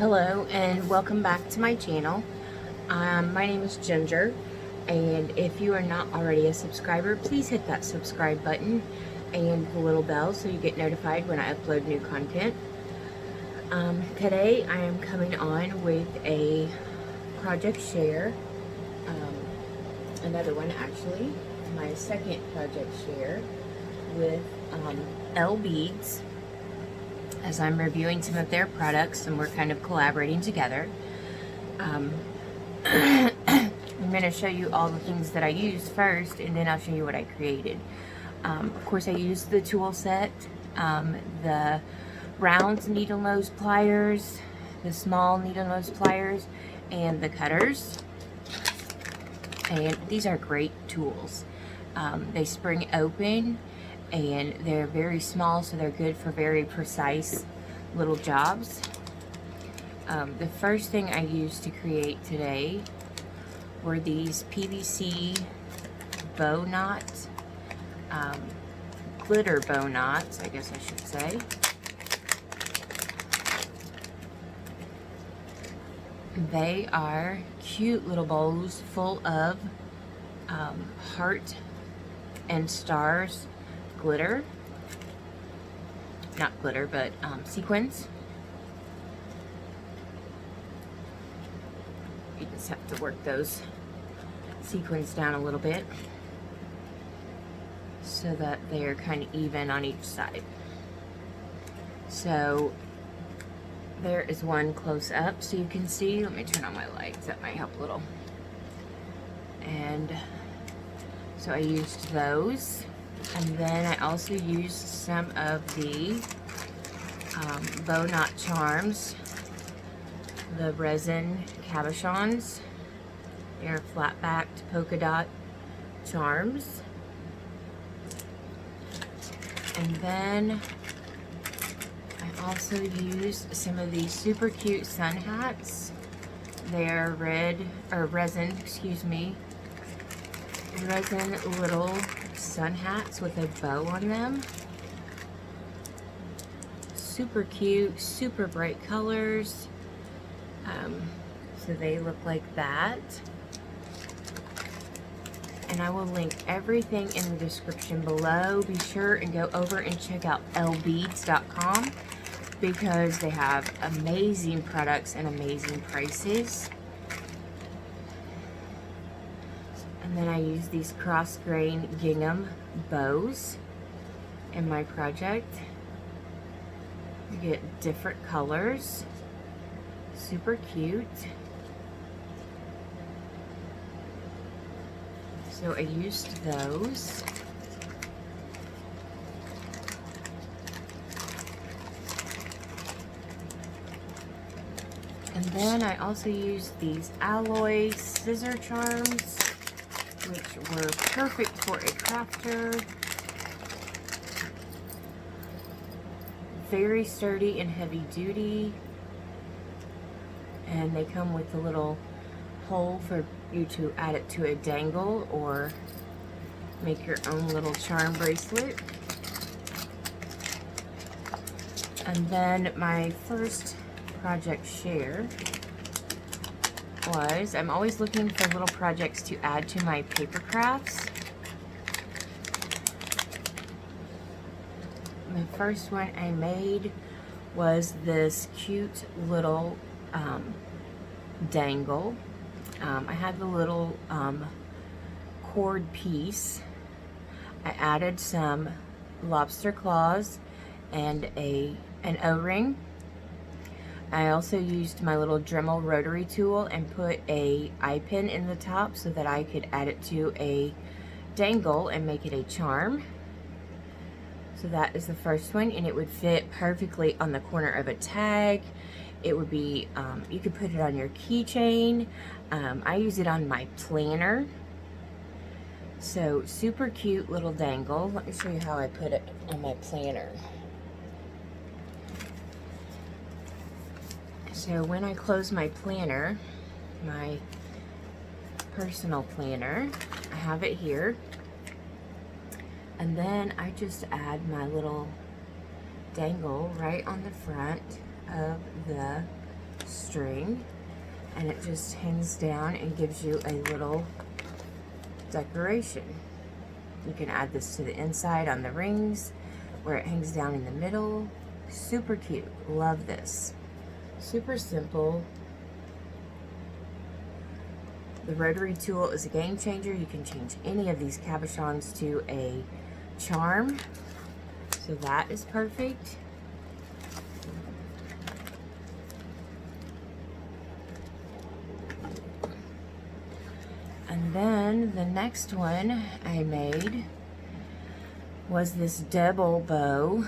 Hello and welcome back to my channel. My name is Ginger, and if you are not already a subscriber, please hit that subscribe button and the little bell so you get notified when I upload new content. Today I am coming on with a project share, another one actually, my second project share with Lbeads, as I'm reviewing some of their products and we're kind of collaborating together. I'm going to show you all the things that I use first, and then I'll show you what I created. Of course, I used the tool set, the round needle nose pliers, the small needle nose pliers, and the cutters. And these are great tools. They spring open, and they're very small, so they're good for very precise little jobs. The first thing I used to create today were these PVC Bowknot, glitter Bowknots, I guess I should say. They are cute little bowls full of heart and stars glitter, not glitter, but sequins. You just have to work those sequins down a little bit so that they're kind of even on each side. So there is one close up so you can see. Let me turn on my lights, that might help a little. And so I used those. And then I also used some of the Bowknot charms, the Resin Cabochons. They're flat-backed polka dot charms. And then I also used some of these super cute sun hats. They're resin, resin little sun hats with a bow on them. Super cute, super bright colors. So they look like that. And I will link everything in the description below. Be sure and go over and check out Lbeads.com because they have amazing products and amazing prices. And then I use these Grosgrain gingham bows in my project. You get different colors, super cute. So I used those. And then I also used these alloy scissor charms, which were perfect for a crafter. Very sturdy and heavy duty. And they come with a little hole for you to add it to a dangle or make your own little charm bracelet. And then my first project share was, I'm always looking for little projects to add to my paper crafts. The first one I made was this cute little dangle. I had the little cord piece. I added some lobster claws and an O-ring. I also used my little Dremel rotary tool and put a eye pin in the top so that I could add it to a dangle and make it a charm. So that is the first one, and it would fit perfectly on the corner of a tag. It would be, you could put it on your keychain. I use it on my planner. So super cute little dangle. Let me show you how I put it on my planner. So when I close my planner, my personal planner, I have it here. And then I just add my little dangle right on the front of the string, and it just hangs down and gives you a little decoration. You can add this to the inside on the rings where it hangs down in the middle. Super cute. Love this. Super simple. The rotary tool is a game changer. You can change any of these cabochons to a charm. So that is perfect. And then the next one I made was this double bow.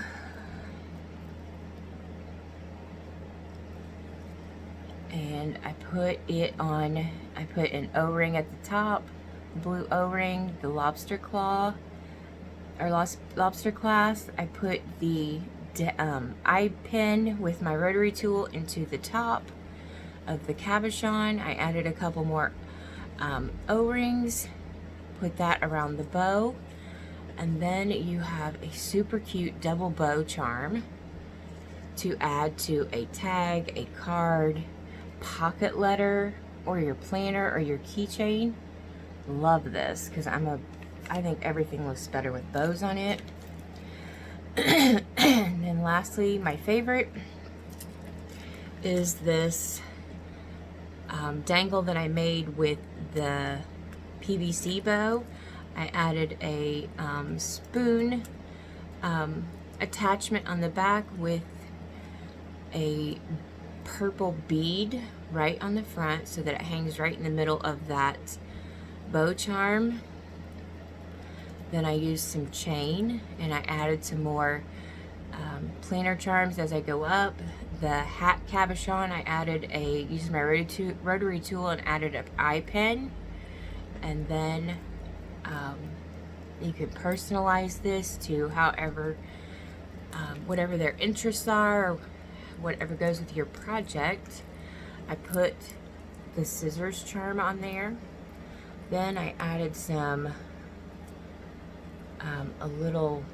And I put it on, I put an O-ring at the top, blue O-ring, the lobster claw, or lobster clasp. I put the eye pin with my rotary tool into the top of the cabochon. I added a couple more O-rings, put that around the bow, and then you have a super cute double bow charm to add to a tag, a card, pocket letter, or your planner or your keychain. Love this because I think everything looks better with bows on it. And then lastly, my favorite is this dangle that I made with the PVC bow. I added a spoon attachment on the back with a purple bead right on the front so that it hangs right in the middle of that bow charm. Then I used some chain and I added some more planner charms as I go up. The hat cabochon, I added used my rotary tool and added an eye pin. And then you can personalize this to however, whatever their interests are, or whatever goes with your project. I put the scissors charm on there. Then I added some a little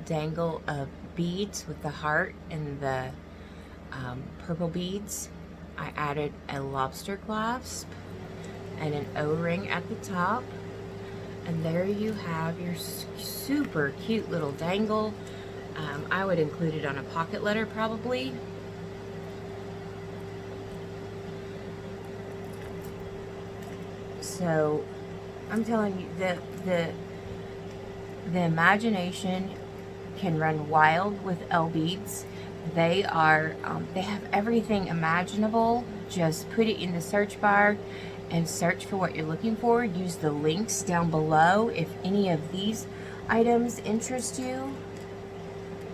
dangle of beads with the heart and the purple beads. I added a lobster clasp and an O-ring at the top, and there you have your super cute little dangle. I would include it on a pocket letter probably. So I'm telling you, the imagination can run wild with Lbeads. They have everything imaginable. Just put it in the search bar and search for what you're looking for. Use the links down below if any of these items interest you,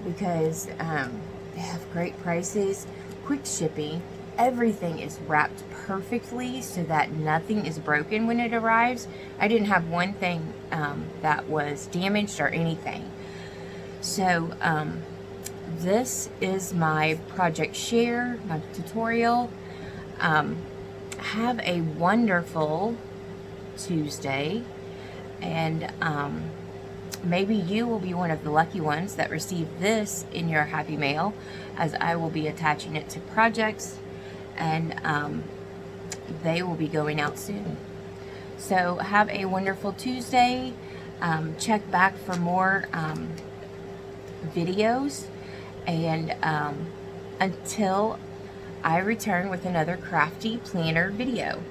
because they have great prices, quick shipping. Everything is wrapped perfectly so that nothing is broken when it arrives. I didn't have one thing that was damaged or anything. So this is my project share, my tutorial. Have a wonderful Tuesday, and maybe you will be one of the lucky ones that receive this in your happy mail, as I will be attaching it to projects, and they will be going out soon. So have a wonderful Tuesday. Check back for more videos, and until I return with another crafty planner video.